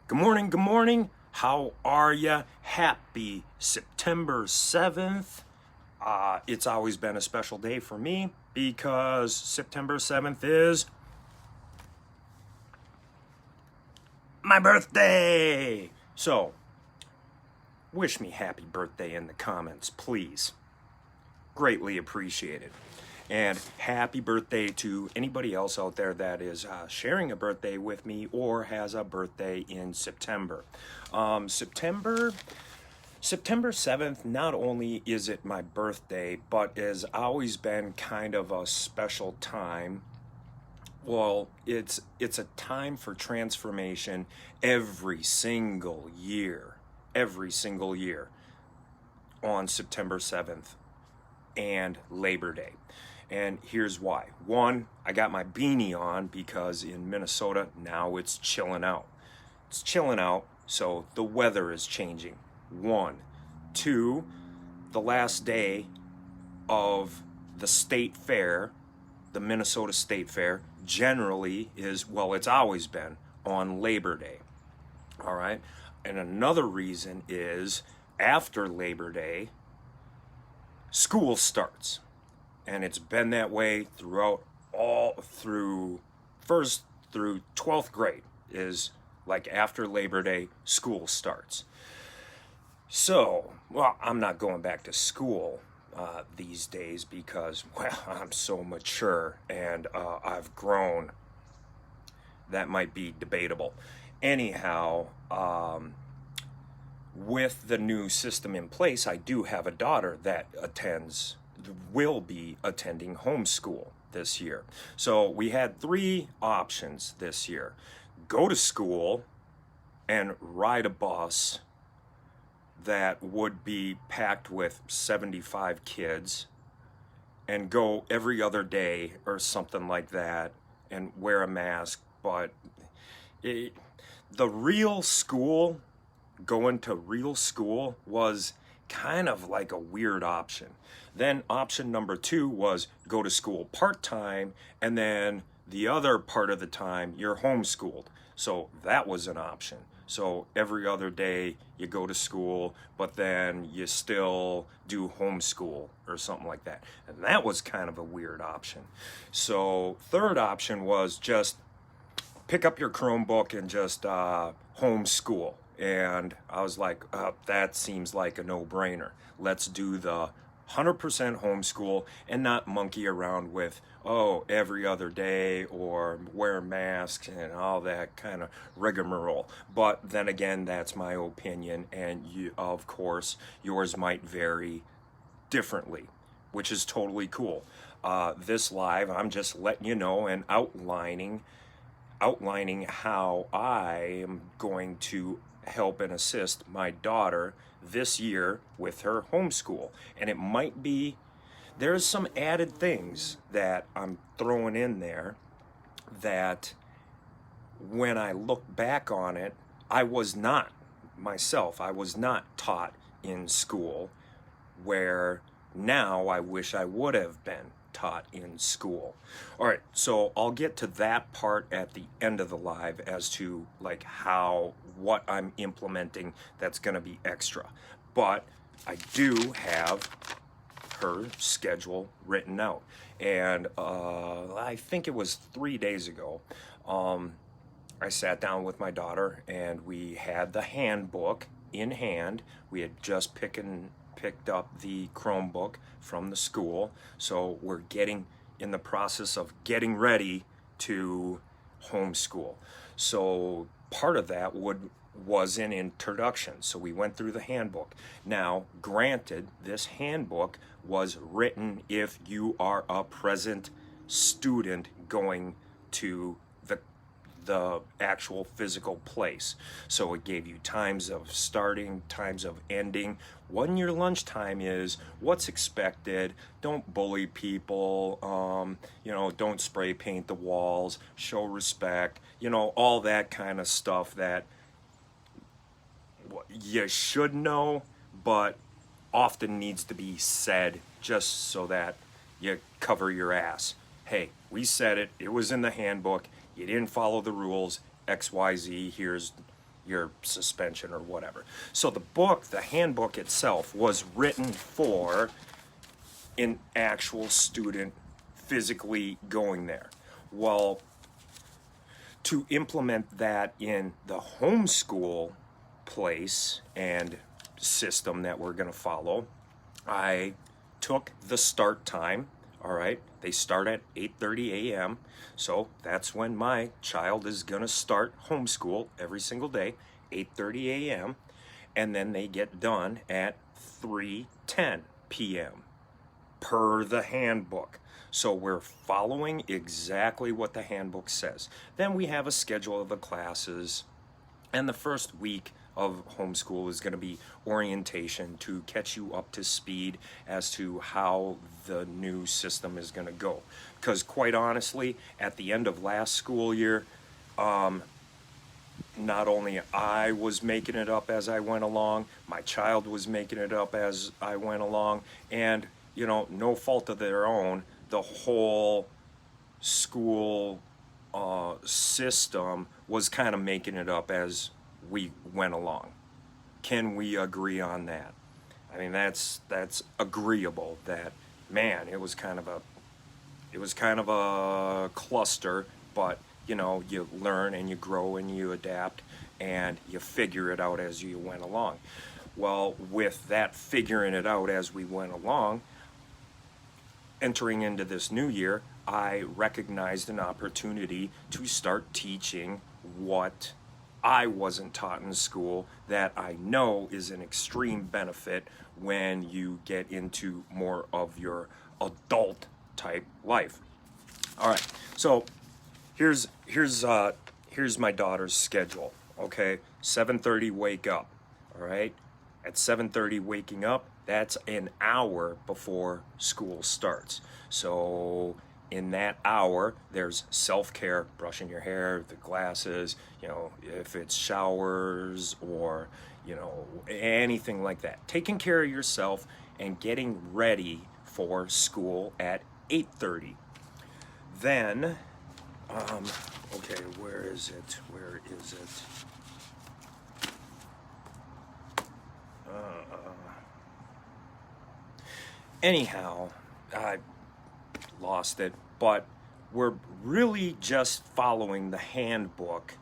Good morning, good morning. How are ya? Happy September 7th. It's always been a special day for me because September 7th is my birthday. So, wish me happy birthday in the comments, please. Greatly appreciated. And happy birthday to anybody else out there that is sharing a birthday with me or has a birthday in September. September 7th, not only is it my birthday, but has always been kind of a special time. Well, it's a time for transformation every single year on September 7th and Labor Day. And here's why. One, I got my beanie on because in Minnesota now it's chilling out. It's chilling out, so the weather is changing. One. Two, the last day of the state fair, the Minnesota State Fair, generally is, well, it's always been on Labor Day. All right? And another reason is after Labor Day, school starts. And it's been that way throughout all through 1st through 12th grade is like after Labor Day, school starts. So, well, I'm not going back to school these days because, well, I'm so mature and I've grown. That might be debatable. Anyhow, with the new system in place, I do have a daughter that will be attending homeschool this year. So we had 3 options this year. Go to school and ride a bus that would be packed with 75 kids and go every other day or something like that and wear a mask. But the real school, going to real school was kind of like a weird option. Then option number 2 was go to school part-time, and then the other part of the time you're homeschooled. So that was an option. So every other day you go to school, but then you still do homeschool or something like that. And that was kind of a weird option. So third option was just pick up your Chromebook and just homeschool. And I was like, that seems like a no-brainer. Let's do the 100% homeschool and not monkey around with, every other day or wear masks and all that kind of rigmarole. But then again, that's my opinion, and of course, yours might vary differently, which is totally cool. This live, I'm just letting you know and outlining how I am going to help and assist my daughter this year with her homeschool. And it might be, there's some added things that I'm throwing in there that when I look back on it, I was not taught in school, where now I wish I would have been taught in school. All right, so I'll get to that part at the end of the live as to like what I'm implementing that's going to be extra. But I do have her schedule written out, and I think it was 3 days ago, I sat down with my daughter and we had the handbook in hand. We had just picked up the Chromebook from the school, so we're in the process of getting ready to homeschool. So part of that was an introduction. So we went through the handbook. Now, granted, this handbook was written if you are a present student going to the actual physical place. So it gave you times of starting, times of ending, when your lunchtime is, what's expected, don't bully people, don't spray paint the walls, show respect, all that kind of stuff that you should know, but often needs to be said just so that you cover your ass. Hey, we said it was in the handbook, you didn't follow the rules, XYZ, here's your suspension or whatever. So the book, the handbook itself, was written for an actual student physically going there. Well, to implement that in the homeschool place and system that we're going to follow, I took the start time. All right, they start at 8:30 a.m. So that's when my child is going to start homeschool every single day, 8:30 a.m. And then they get done at 3:10 p.m. per the handbook. So we're following exactly what the handbook says. Then we have a schedule of the classes, and the first week of homeschool is going to be orientation to catch you up to speed as to how the new system is going to go. Because quite honestly, at the end of last school year, not only I was making it up as I went along, my child was making it up as I went along, and no fault of their own, the whole school system was kind of making it up as we went along. Can we agree on that? I mean, that's agreeable that, man, it was kind of a cluster, but you learn and you grow and you adapt and you figure it out as you went along. Well, with that figuring it out as we went along, entering into this new year, I recognized an opportunity to start teaching what I wasn't taught in school that I know is an extreme benefit when you get into more of your adult type life. All right, so here's my daughter's schedule. Okay, 7:30 wake up. All right, at 7:30 waking up, that's an hour before school starts. So in that hour, there's self-care, brushing your hair, the glasses, if it's showers or, anything like that. Taking care of yourself and getting ready for school at 8:30. Then, okay, where is it? Anyhow, I lost it, but we're really just following the handbook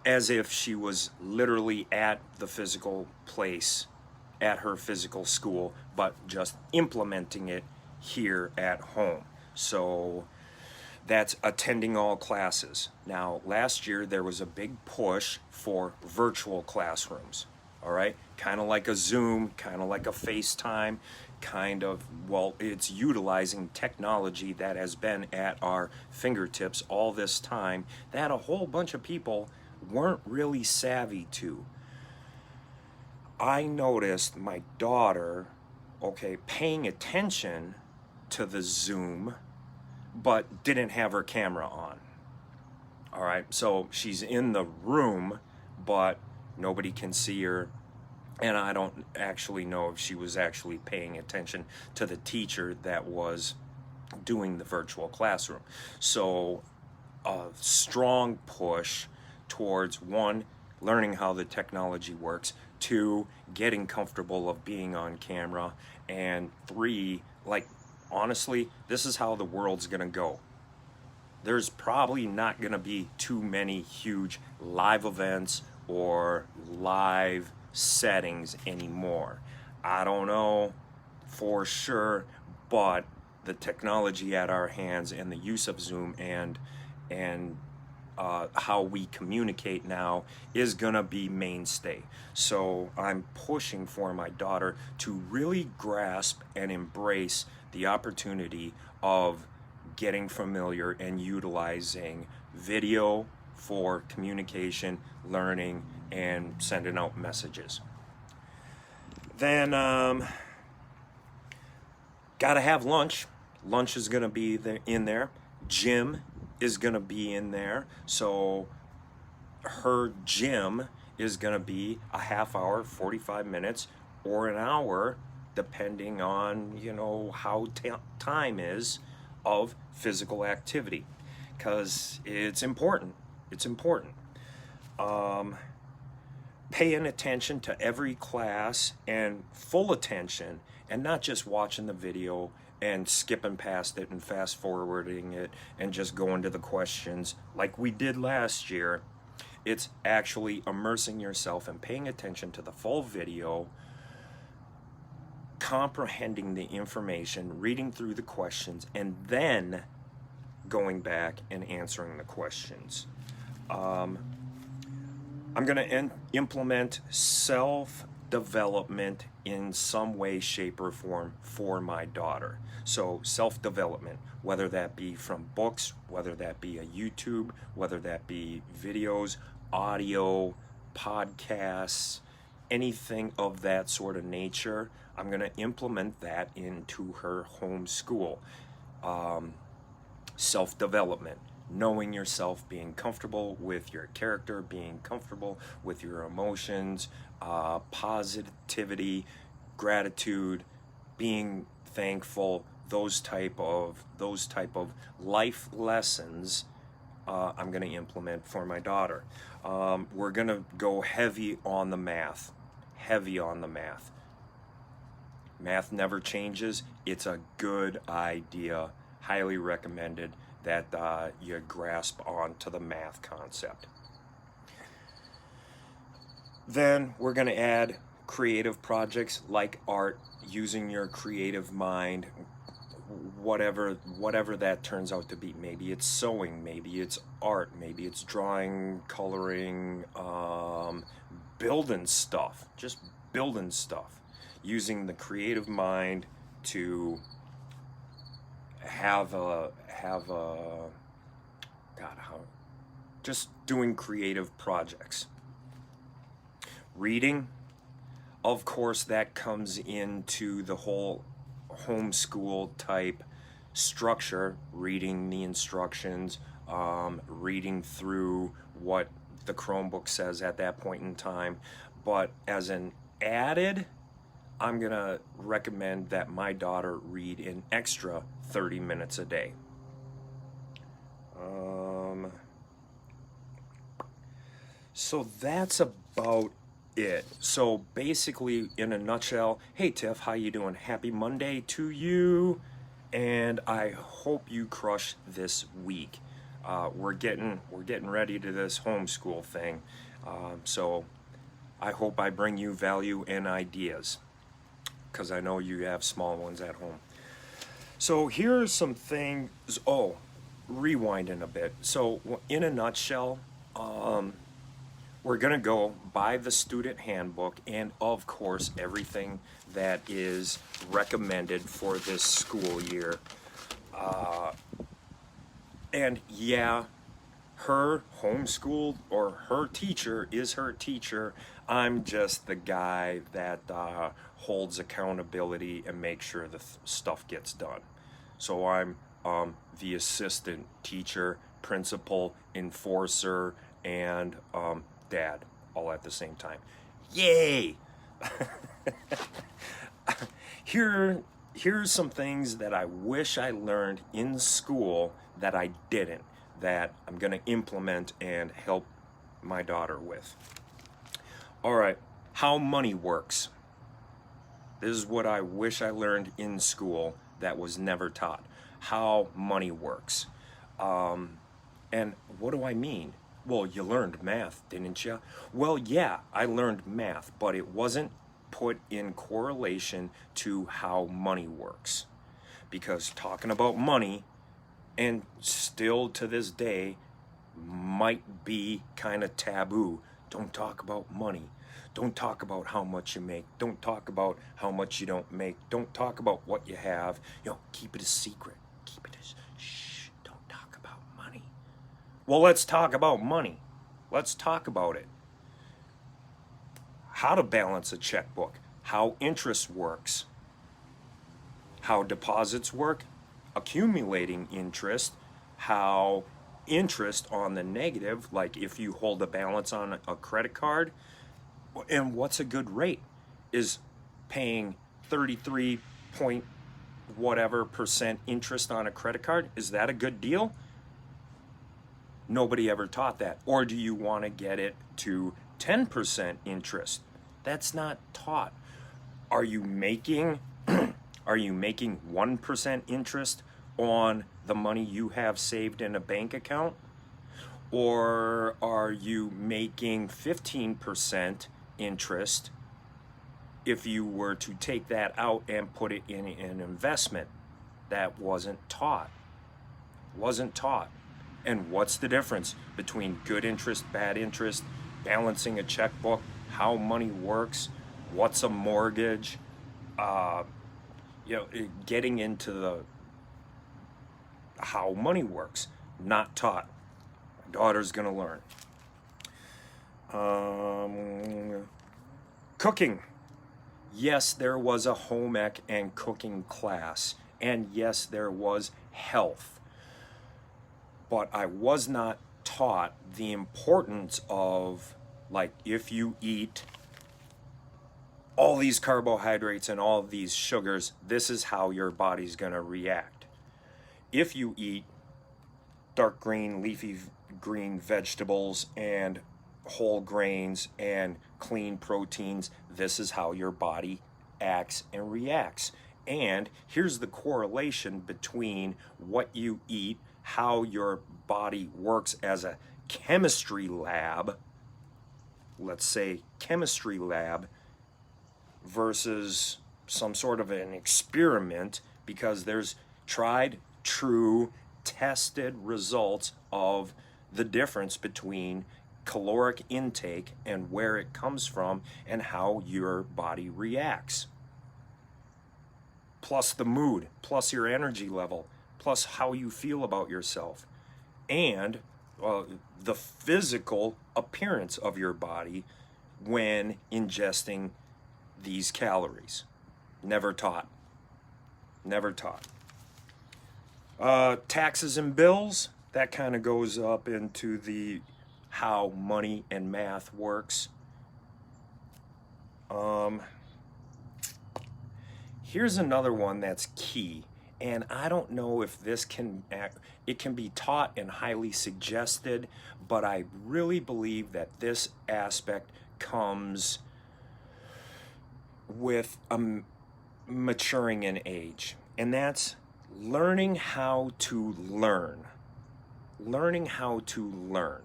as if she was literally at the physical place, at her physical school, but just implementing it here at home. So that's attending all classes. Now, last year there was a big push for virtual classrooms. All right, kind of like a Zoom, kind of like a FaceTime, it's utilizing technology that has been at our fingertips all this time that a whole bunch of people weren't really savvy to. I noticed my daughter, paying attention to the Zoom, but didn't have her camera on. All right, so she's in the room, but nobody can see her. And I don't actually know if she was actually paying attention to the teacher that was doing the virtual classroom. So a strong push towards, one, learning how the technology works, two, getting comfortable of being on camera, and three, honestly, this is how the world's gonna go. There's probably not gonna be too many huge live events or live settings anymore. I don't know for sure, but the technology at our hands and the use of Zoom and how we communicate now is gonna be mainstay. So I'm pushing for my daughter to really grasp and embrace the opportunity of getting familiar and utilizing video for communication, learning, and sending out messages. Then gotta have lunch. Lunch is gonna be in there. Gym is gonna be in there. So her gym is gonna be a half hour, 45 minutes, or an hour, depending on how time is of physical activity, because it's important. paying attention to every class and full attention, and not just watching the video and skipping past it and fast forwarding it and just going to the questions like we did last year. It's actually immersing yourself and paying attention to the full video, comprehending the information, reading through the questions, and then going back and answering the questions. I'm going to implement self-development in some way, shape, or form for my daughter. So self-development, whether that be from books, whether that be a YouTube, whether that be videos, audio, podcasts, anything of that sort of nature, I'm going to implement that into her home school. Self-development, knowing yourself, being comfortable with your character, being comfortable with your emotions, positivity, gratitude, being thankful, those type of life lessons I'm going to implement for my daughter. We're going to go heavy on the math. Math never changes. It's a good idea. Highly recommended that you grasp onto the math concept. Then we're going to add creative projects like art, using your creative mind, whatever that turns out to be. Maybe it's sewing, maybe it's art, maybe it's drawing, coloring, building stuff, using the creative mind to just doing creative projects. Reading, of course, that comes into the whole homeschool type structure, reading the instructions, reading through what the Chromebook says at that point in time. But as an added, I'm going to recommend that my daughter read an extra 30 minutes a day. So that's about it. So basically, in a nutshell, hey Tiff, how you doing? Happy Monday to you, and I hope you crush this week. We're getting ready to this homeschool thing, so I hope I bring you value and ideas, because I know you have small ones at home. So here are some things. Oh, rewinding a bit. So in a nutshell, we're going to go by the student handbook and, of course, everything that is recommended for this school year. And yeah, her homeschooled, or her teacher is her teacher. I'm just the guy that holds accountability and makes sure the stuff gets done. So I'm the assistant teacher, principal, enforcer, and dad all at the same time. Yay! Here's some things that I wish I learned in school that I didn't, that I'm going to implement and help my daughter with. All right, how money works. This is what I wish I learned in school that was never taught. How money works. And what do I mean? Well, you learned math, didn't you? Well, yeah, I learned math, but it wasn't put in correlation to how money works. Because talking about money, and still to this day, might be kind of taboo. Don't talk about money. Don't talk about how much you make. Don't talk about how much you don't make. Don't talk about what you have. Keep it a secret. Keep it as, shh, don't talk about money. Well, let's talk about money. Let's talk about it. How to balance a checkbook. How interest works. How deposits work. Accumulating interest. How interest on the negative, like if you hold a balance on a credit card, and what's a good rate? Is paying 33 point whatever % interest on a credit card, is that a good deal? Nobody ever taught that. Or do you want to get it to 10% interest? That's not taught. Are you making 1% interest on the money you have saved in a bank account? Or are you making 15% interest if you were to take that out and put it in an investment? That wasn't taught. Wasn't taught. And what's the difference between good interest, bad interest, balancing a checkbook, how money works, what's a mortgage, getting into the how money works? Not taught. My daughter's gonna learn. Cooking. Yes, there was a home ec and cooking class, and yes, there was health. But I was not taught the importance of, like, if you eat all these carbohydrates and all these sugars, this is how your body's gonna react. If you eat dark green, leafy green vegetables and whole grains and clean proteins, this is how your body acts and reacts. And here's the correlation between what you eat, how your body works as a chemistry lab, let's say chemistry lab, versus some sort of an experiment, because there's tried, true, tested results of the difference between caloric intake and where it comes from and how your body reacts. Plus the mood, plus your energy level, plus how you feel about yourself, and the physical appearance of your body when ingesting these calories. Never taught. Never taught. Taxes and bills, that kind of goes up into the how money and math works. Here's another one that's key, and I don't know if this can be taught and highly suggested, but I really believe that this aspect comes with maturing in age, and that's learning how to learn. Learning how to learn.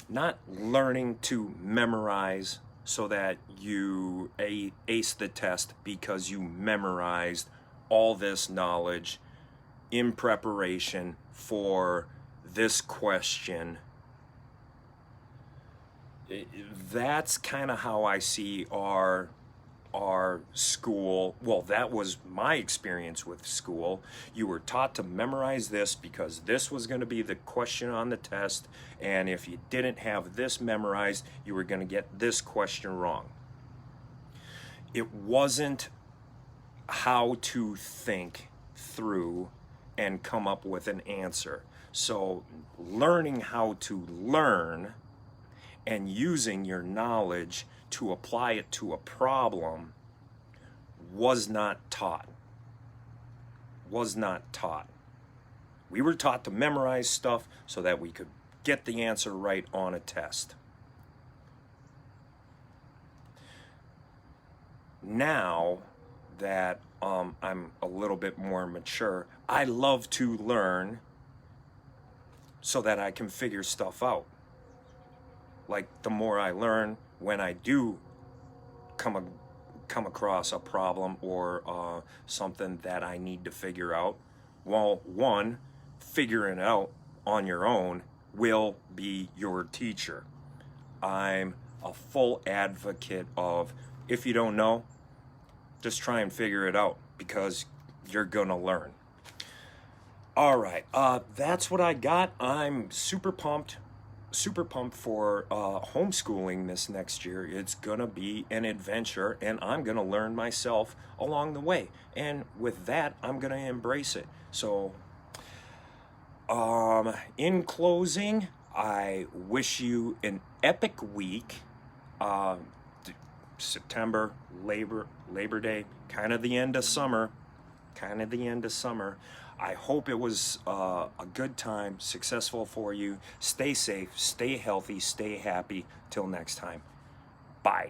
Not learning to memorize so that you ace the test because you memorized all this knowledge in preparation for this question. That's kind of how I see our school. Well, that was my experience with school. You were taught to memorize this because this was going to be the question on the test, and if you didn't have this memorized, you were going to get this question wrong. It wasn't how to think through and come up with an answer. So learning how to learn and using your knowledge to apply it to a problem was not taught. Was not taught. We were taught to memorize stuff so that we could get the answer right on a test. Now that I'm a little bit more mature, I love to learn so that I can figure stuff out. Like, the more I learn, when I do come across a problem or something that I need to figure out, well, one, figuring it out on your own will be your teacher. I'm a full advocate of, if you don't know, just try and figure it out, because you're gonna learn. All right, that's what I got. I'm super pumped for homeschooling this next year. It's gonna be an adventure, and I'm gonna learn myself along the way, and with that, I'm gonna embrace it. So in closing, I wish you an epic week. September, Labor Day, kind of the end of summer. I hope it was a good time, successful for you. Stay safe, stay healthy, stay happy. Till next time. Bye.